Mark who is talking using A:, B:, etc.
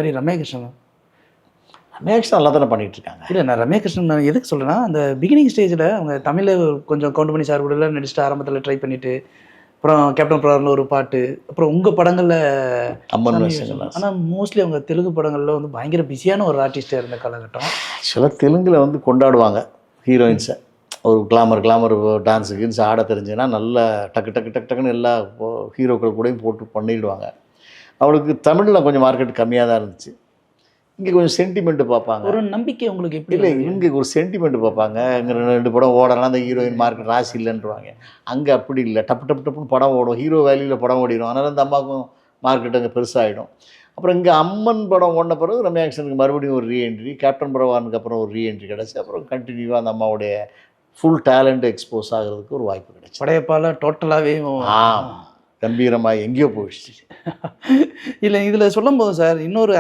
A: சரி ரம்யாகிருஷ்ணன்.
B: ரம்யாகிருஷ்ணன் நல்லா தானே பண்ணிட்டு இருக்காங்க.
A: இல்லை நான் ரம்யாகிருஷ்ணன் நான் எதுக்கு சொல்கிறேன்னா, அந்த பிகினிங் ஸ்டேஜில் அவங்க தமிழில் கொஞ்சம் கவுண்டமணி சார் கூடலாம் நடிச்சுட்டு ஆரம்பத்தில் ட்ரை பண்ணிவிட்டு, அப்புறம் கேப்டன் ப்ராரில் ஒரு பாட்டு, அப்புறம் உங்கள் படங்களில்
B: அம்மன்.
A: ஆனால் மோஸ்ட்லி அவங்க தெலுங்கு படங்களில் வந்து பயங்கர பிஸியான ஒரு ஆர்டிஸ்டாக இருந்த காலகட்டம்.
B: ஆக்சுவலாக தெலுங்கில் வந்து கொண்டாடுவாங்க ஹீரோயின்ஸை. ஒரு கிளாமர் டான்ஸு கீன்ஸ் ஆட தெரிஞ்சுன்னா நல்லா டக்கு டக்கு டக்கு டக்குன்னு எல்லா ஹீரோக்கள் கூடயும் போட்டு பண்ணிடுவாங்க. அவளுக்கு தமிழில் கொஞ்சம் மார்க்கெட் கம்மியாக தான் இருந்துச்சு. இங்கே கொஞ்சம் சென்டிமெண்ட்டு பார்ப்பாங்க.
A: ஒரு நம்பிக்கை உங்களுக்கு எப்படி?
B: இல்லை இங்கே ஒரு சென்டிமெண்ட்டு பார்ப்பாங்க. இங்கே 2 படம் ஓடலாம், அந்த ஹீரோயின் மார்க்கெட் ராசி இல்லைன்றுவாங்க. அங்கே அப்படி இல்லை, டப்பு டப்பு டப்புன்னு படம் ஓடும், ஹீரோ வேல்யூவில் படம் ஓடிடும். அதனால் அந்த அம்மாவுக்கும் மார்க்கெட் அங்கே பெருசாகிடும். அப்புறம் இங்கே அம்மன் படம் ஓடின பிறகு ரம்யாகிருஷ்ணனுக்கு மறுபடியும் ஒரு ரீஎன்ட்ரி, கேப்டன் பிரபாகரனுக்கு அப்புறம் ஒரு ரீஎன்ட்ரி கிடச்சி, அப்புறம் கண்டினியூவாக அந்த அம்மாவுடைய ஃபுல் டேலண்ட் எக்ஸ்போஸ் ஆகிறதுக்கு ஒரு வாய்ப்பு கிடைச்சி.
A: படையப்பால் டோட்டலாகவே
B: கம்பீரமாக எங்கேயோ போயிடுச்சு.
A: இல்லை இதில் சொல்லும் போது சார் இன்னொரு